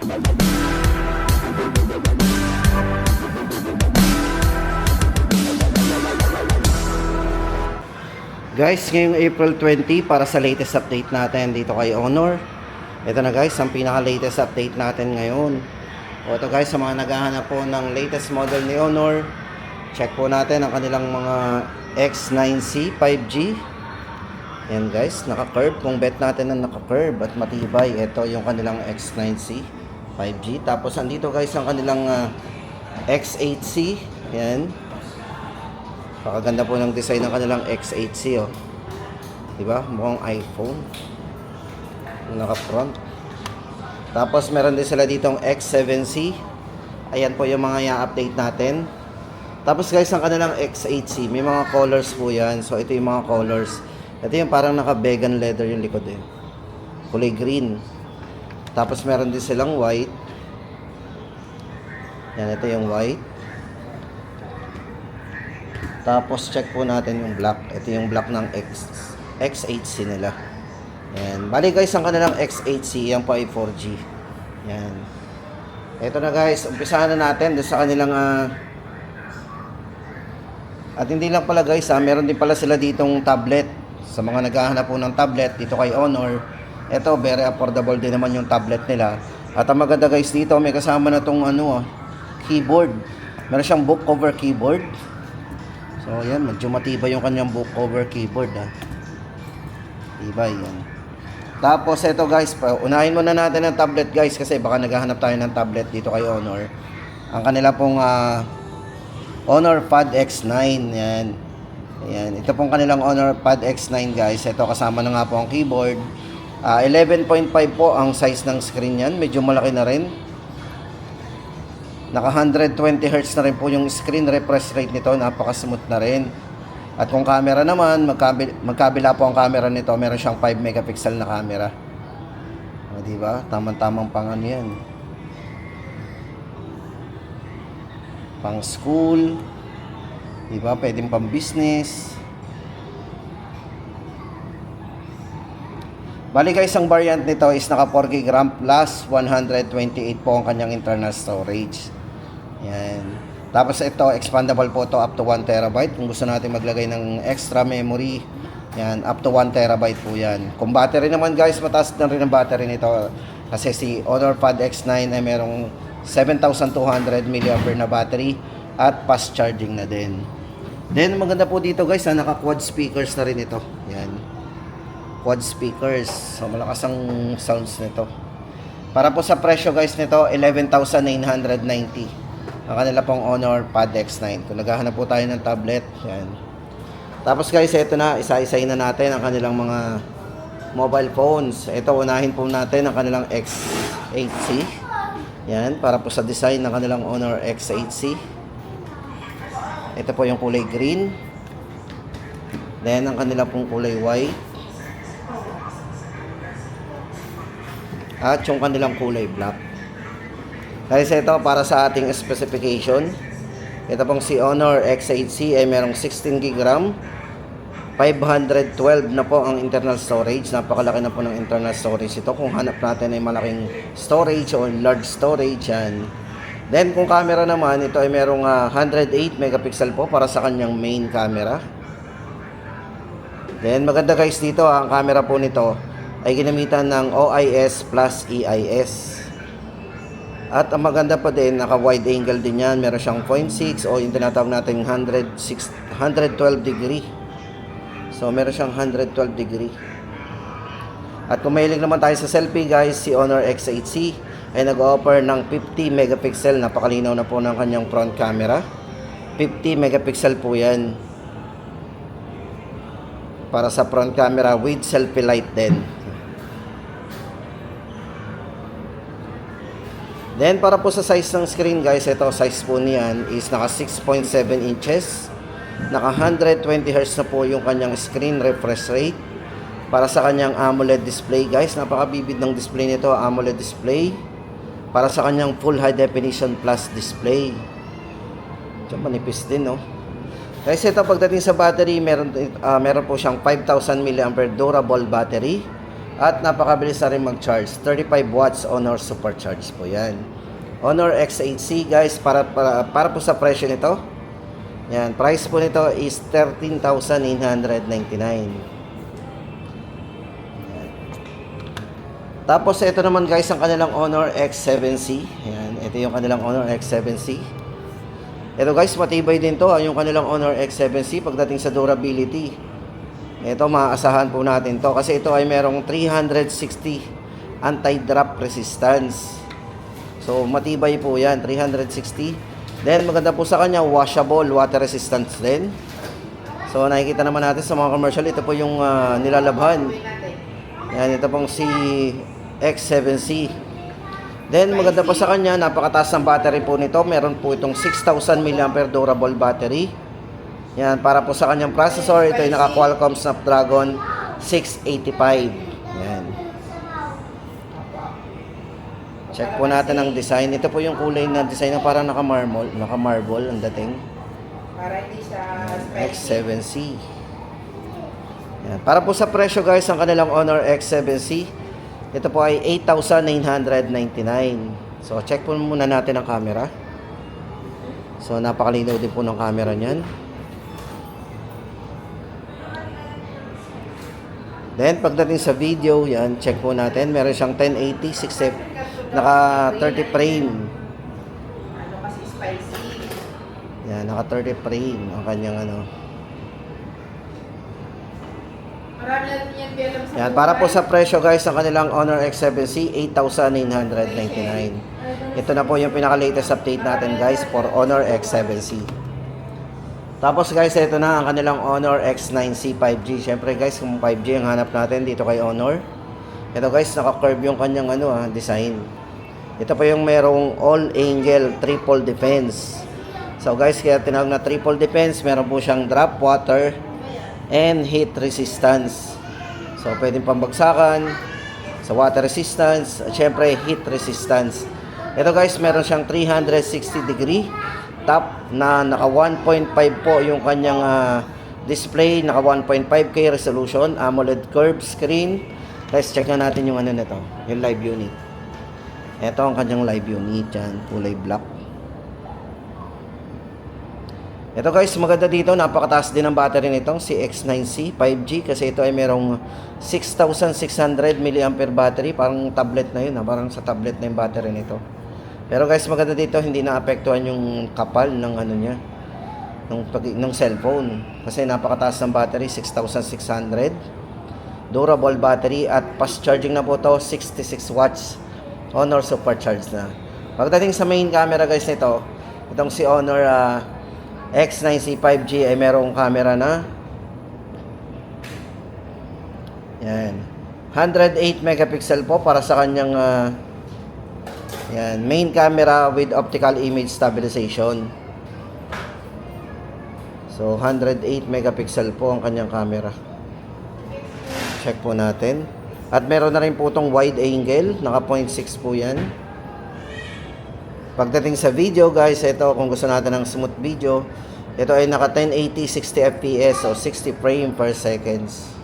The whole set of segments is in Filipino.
Guys, ngayong April 20 para sa latest update natin dito kay Honor. Ito na guys, ang pinaka-latest update natin ngayon. O ito guys, sa mga naghahanap po ng latest model ni Honor, check po natin ang kanilang mga X9C 5G. Yan guys, naka-curve. Kung bet natin na naka-curve at matibay, ito yung kanilang X9C 5G. Tapos andito guys ang kanilang X8C. Yan. Pakaganda po ng design ng kanilang X8C, oh. Diba? Mukhang iPhone. Naka-front. Tapos meron din sila ditong X7C. Ayan po yung mga i-update natin. Tapos guys, ang kanilang X8C, may mga colors po yan. So ito yung mga colors. Ito yung parang naka-vegan leather yung likod, eh. Kulay green. Tapos meron din silang white. Yan, ito yung white. Tapos check po natin yung black. Ito yung black ng X8C nila. Yan. Bali guys, ang kanilang X8C, yan po ay 4G. Yan. Ito na guys, umpisahan na natin doon sa kanilang at hindi lang pala guys, meron din pala sila ditong tablet. Sa mga naghahanap po ng tablet dito kay Honor, ito very affordable din naman yung tablet nila. At ang maganda guys dito, may kasama na tong keyboard. Meron siyang book cover keyboard. So, yan. Medyo matibay yung kanyang book cover keyboard, Tibay, yan. Tapos, ito guys, unahin muna natin ang tablet guys kasi baka naghahanap tayo ng tablet dito kay Honor. Ang kanila pong Honor Pad X9, yan. Yan. Ito pong kanilang Honor Pad X9 guys. Ito kasama na nga po ang keyboard. 11.5 po ang size ng screen yan. Medyo malaki na rin. Naka 120 Hz na rin po yung screen refresh rate nito. Napaka-smooth na rin. At kung camera naman, magkabila po ang camera nito. Meron siyang 5 megapixel na camera. O, diba? Tamang-tamang pang ano yan. Pang school. Diba? Pwedeng pang business. Bali guys, ang variant nito is naka 4GB RAM plus 128 po ang kanyang internal storage. Yan. Tapos ito, expandable po to up to 1TB. Kung gusto natin maglagay ng extra memory, yan, up to 1TB po yan. Kung battery naman guys, mataas na rin ang battery nito. Kasi si Honor Pad X9 ay merong 7,200 mAh na battery at fast charging na din. Then maganda po dito guys, naka quad speakers na rin ito. Yan. Quad speakers. So malakas ang sounds nito. Para po sa presyo guys nito, 11,990. Ang kanila pong Honor Pad X9. Kung naghahanap po tayo ng tablet, yan. Tapos guys, ito na, isa-isayin na natin ang kanilang mga mobile phones. Ito, unahin po natin ang kanilang X8C. Yan, para po sa design ng kanilang Honor X8C. Ito po yung kulay green. Then, ang kanilang pong kulay white. At yung kanilang kulay black. Guys, ito para sa ating specification. Ito pong si Honor X8C ay merong 16GB RAM. 512 na po ang internal storage. Napakalaki na po ng internal storage ito. Kung hanap natin ay malaking storage o large storage yan. Then kung camera naman, ito ay merong 108 megapixel po para sa kanyang main camera. Then maganda guys dito, ang camera po nito ay ginamitan ng OIS plus EIS. At ang maganda pa din, naka wide angle din yan. Meron siyang 0.6 o yung tinatawag natin 112 degree. So meron siyang 112 degree. At kung mahilig naman tayo sa selfie guys, si Honor X8C ay nag-offer ng 50 megapixel. Napakalinaw na po ng kanyang front camera. 50 megapixel po yan. Para sa front camera with selfie light din. Then para po sa size ng screen guys, ito size po niyan is naka 6.7 inches. Naka 120 Hz na po yung kanyang screen refresh rate. Para sa kanyang AMOLED display guys, napakabibid ng display nito, AMOLED display. Para sa kanyang full high definition plus display. Diyan manipis din, no? Guys, ito pagdating sa battery, meron po siyang 5,000 mAh durable battery. At napakabilis na rin mag-charge. 35 watts Honor Supercharge po yan. Honor X8C guys, para po sa presyo nito. Yan, price po nito is 13,999. Tapos ito naman guys ang kanilang Honor X7C. Ayan, ito yung kanilang Honor X7C. Ito guys, matibay din to yung kanilang Honor X7C pagdating sa durability. Ito maaasahan po natin to kasi ito ay merong 360 anti-drop resistance. So matibay po yan, 360. Then maganda po sa kanya, washable, water resistance din. So nakikita naman natin sa mga commercial, ito po yung nilalabhan. Yan, ito pong si X7C. Then maganda pa sa kanya, napakataas ng battery po nito. Meron po itong 6,000 mAh durable battery. Yan, para po sa kanyang processor, ito ay naka Qualcomm Snapdragon 685. Yan. Check po natin ang design. Ito po yung kulay na design na parang naka-marble ang dating. Para hindi sa X7C. Yan. Para po sa presyo guys, ang kanilang Honor X7C, ito po ay 8,999. So, check po muna natin ang camera. So, napakalinaw din po ng camera niyan. Then, pagdating sa video, yan, check po natin. Meron siyang 1080, 60, naka 30 frame. ano kasi spicy. Yan, naka 30 frame ang kanyang ano. Marami na din yan bilang sa Yan, para po sa presyo guys, ang kanilang Honor X7C, 8,999. Ito na po yung pinaka-latest update natin guys for Honor X7C. Tapos guys, ito na ang kanilang Honor X9C 5G. Siyempre guys, kung 5G ang hanap natin dito kay Honor. Ito guys, naka-curve yung kanyang design. Ito pa yung merong all-angle triple defense. So guys, kaya tinawag na triple defense, meron po siyang drop water and heat resistance. So, pwedeng pambagsakan sa water resistance at syempre heat resistance. Ito guys, meron siyang 360 degree top na naka 1.5 po yung kanyang display, naka 1.5K resolution, AMOLED curved screen. Guys, check na natin yung nito, yung live unit. Ito ang kanyang live unit, yan, kulay black. Ito guys, maganda dito, napakataas din ang battery nitong si X9C 5G kasi ito ay merong 6,600 mAh battery, parang tablet na yun, parang sa tablet na yung battery nito. Pero guys, maganda dito, hindi naapektuhan yung kapal ng niya, ng cellphone kasi napakataas ng battery, 6,600. Durable battery at fast charging na po to, 66 watts. Honor Supercharge na. Pagdating sa main camera guys nito, itong si Honor X9C 5G ay merong camera na yan, 108 megapixel po para sa kanyang yan, main camera with optical image stabilization. So 108 megapixel po ang kanyang camera. Check po natin. At meron na rin po itong wide angle, naka 0.6 po yan. Pagdating sa video guys, ito kung gusto natin ng smooth video, ito ay naka 1080 60 fps o 60 frame per seconds.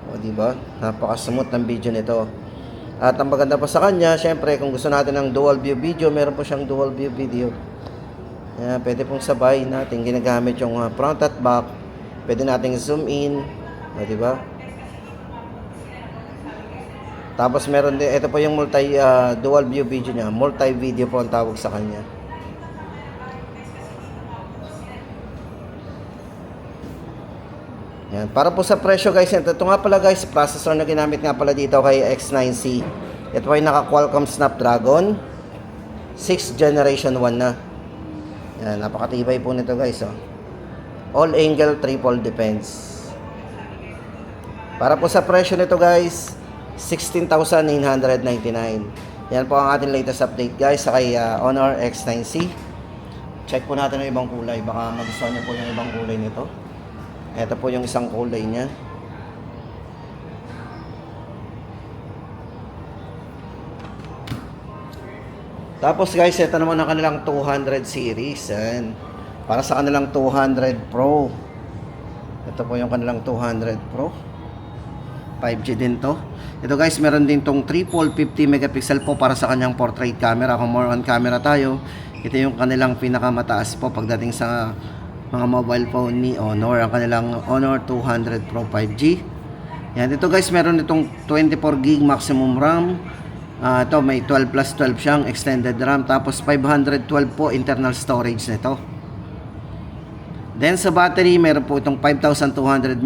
O diba? Napaka-smooth ng video nito. At ang maganda pa sa kanya, syempre kung gusto natin ng dual view video, meron po siyang dual view video. Yan, pwede pong sabay natin ginagamit yung front at back. Pwede nating zoom in, o diba? Tapos meron din, ito po yung dual view video niya. Multi video po ang tawag sa kanya. Yan, para po sa presyo guys, ito nga pala guys, processor na ginamit nga pala dito kay X9C. Ito ay naka Qualcomm Snapdragon 6th generation 1 na. Yan, napakatibay po nito guys, oh. All angle triple defense. Para po sa presyo nito guys, 16,999. Yan po ang ating latest update guys sa kay Honor X9C. Check po natin yung ibang kulay. Baka magustuhan nyo po yung ibang kulay nito. Ito po yung isang kulay niya. Tapos guys, ito naman ang kanilang 200 series. Yan. Para sa kanilang 200 Pro. Ito po yung kanilang 200 Pro. 5G din to. Ito guys, meron din tong triple 50 megapixel po para sa kanyang portrait camera. Kung more on camera tayo, ito yung kanilang pinakamataas po pagdating sa mga mobile phone ni Honor. Ang kanilang Honor 200 Pro 5G. Yan, ito guys, meron itong 24 gig maximum RAM. Ito may 12 plus 12 siyang extended RAM. Tapos 512 po internal storage nito. Then sa battery, meron po itong 5,200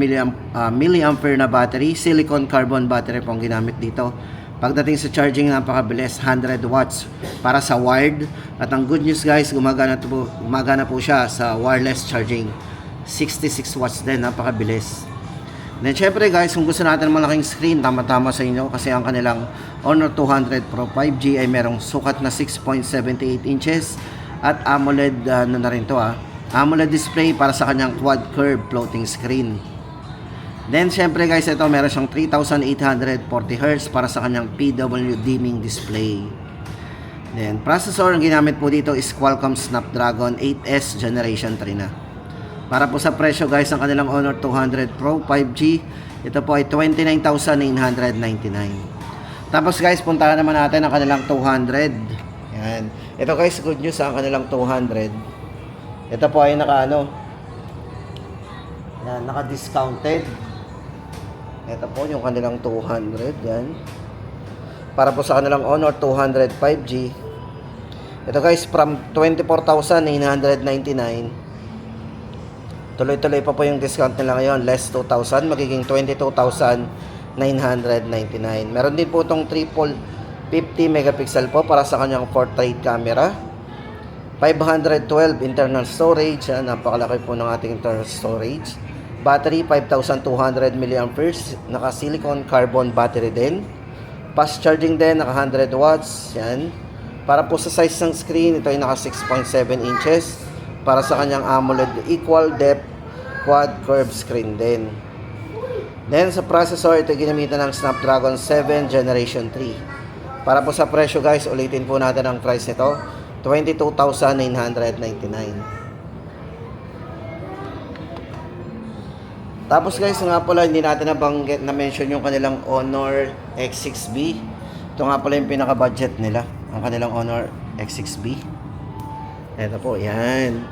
milliampere na battery. Silicon carbon battery po ang ginamit dito. Pagdating sa charging, napakabilis, 100 watts para sa wired. At ang good news guys, gumagana po siya sa wireless charging. 66 watts din, napakabilis. Then syempre guys, kung gusto natin malaking screen, tama-tama sa inyo kasi ang kanilang Honor 200 Pro 5G ay merong sukat na 6.78 inches at AMOLED na rin to AMOLED display para sa kanyang quad curve floating screen. Then syempre guys, ito meron siyang 3840 Hz para sa kanyang PW dimming display. Then processor ang ginamit po dito is Qualcomm Snapdragon 8S Generation 3 na. Para po sa presyo guys, ang kanilang Honor 200 Pro 5G, ito po ay 29,999. Tapos guys, puntahan naman natin ang kanilang 200. Yan. Ito guys, good news ang kanilang 200. Ito po ay naka-discounted. Ito po yung kanilang 200, yan. Para po sa kanilang Honor 200 5G. Ito guys, from 24,999. Tuloy-tuloy pa po yung discount nila ngayon, less 2,000, magiging 22,999. Meron din po itong triple 50 megapixel po para sa kanyang portrait camera. 512 internal storage, napakalaki po ng ating internal storage. Battery 5,200 milliamperes, naka silicon carbon battery din. Fast charging din, naka 100 watts, yan. Para po sa size ng screen, ito ay naka 6.7 inches para sa kanyang AMOLED equal depth quad curve screen din. Then sa processor, ito ginamitan ng Snapdragon 7 Generation 3. Para po sa presyo guys, ulitin po natin ang price nito. 22,999. Tapos guys, nga pala hindi natin na-mention yung kanilang Honor X6B. Ito nga pala yung pinaka-budget nila, ang kanilang Honor X6B. Ito po, yan.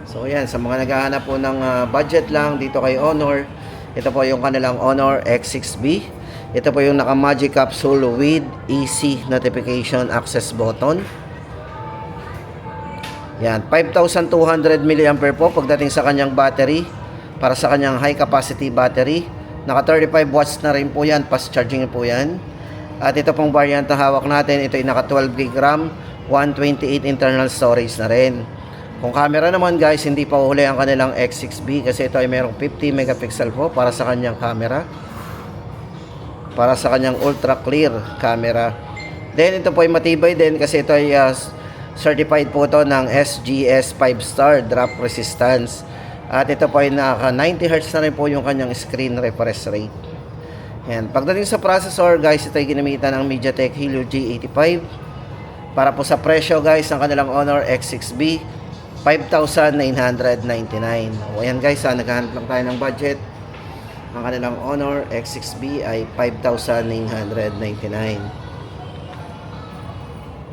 So yan, sa mga naghahanap po ng budget lang dito kay Honor, ito po yung kanilang Honor X6B. Ito po yung naka-magic capsule with easy notification access button. Yan, 5,200 mAh po pagdating sa kanyang battery para sa kanyang high capacity battery. Naka 35 watts na rin po yan, fast charging po yan. At ito pong variant na hawak natin, ito ay naka 12 GB RAM, 128 internal storage na rin. Kung camera naman guys, hindi pa uhuli ang kanilang X6B kasi ito ay merong 50 megapixel po para sa kanyang camera. Para sa kanyang ultra clear camera. Then ito po ay matibay din kasi ito ay certified po ito ng SGS 5-star drop resistance. At ito po ay naka 90 Hz na rin po yung kanyang screen refresh rate. Yan. Pagdating sa processor guys, ito ay ginamitan ng MediaTek Helio G85. Para po sa presyo guys, ang kanilang Honor X6B, 5,999. O yan guys, naghahanap lang tayo ng budget. Ang kanilang Honor X6B ay 5,999.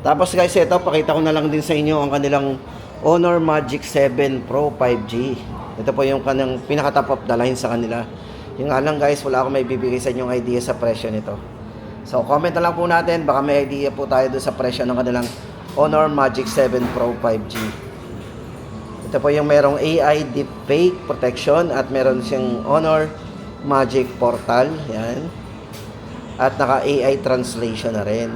Tapos guys, ito, pakita ko na lang din sa inyo ang kanilang Honor Magic 7 Pro 5G. Ito po yung kanilang pinaka-top of the line sa kanila. Yung nga lang guys, wala akong may bibigay sa inyong idea sa presyo nito. So, comment na lang po natin, baka may idea po tayo doon sa presyo ng kanilang Honor Magic 7 Pro 5G. Ito po yung merong AI Deepfake Protection at meron siyang Honor Magic Portal. Yan. At naka AI Translation na rin.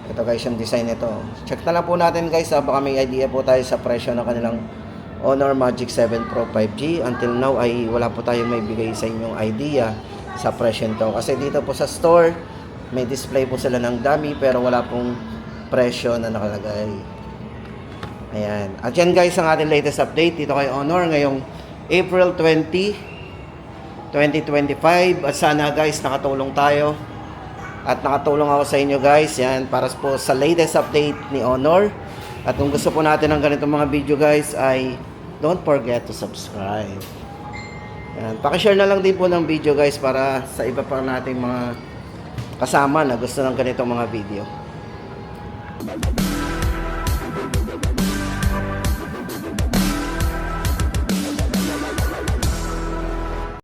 Ito guys yung design nito. Check na lang po natin guys, baka may idea po tayo sa presyo ng kanilang Honor Magic 7 Pro 5G. Until now ay wala po tayong may bigay sa inyong idea sa presyo nito. Kasi dito po sa store, may display po sila ng dummy pero wala pong presyo na nakalagay. Ayan. At yan guys ang ating latest update dito kay Honor ngayong April 20, 2025. At sana guys nakatulong tayo. At nakatulong ako sa inyo guys. Yan, para po sa latest update ni Honor. At kung gusto po natin ng ganitong mga video guys ay don't forget to subscribe. Yan. Pakishare na lang din po ng video guys para sa iba pa nating mga kasama na gusto ng ganitong mga video.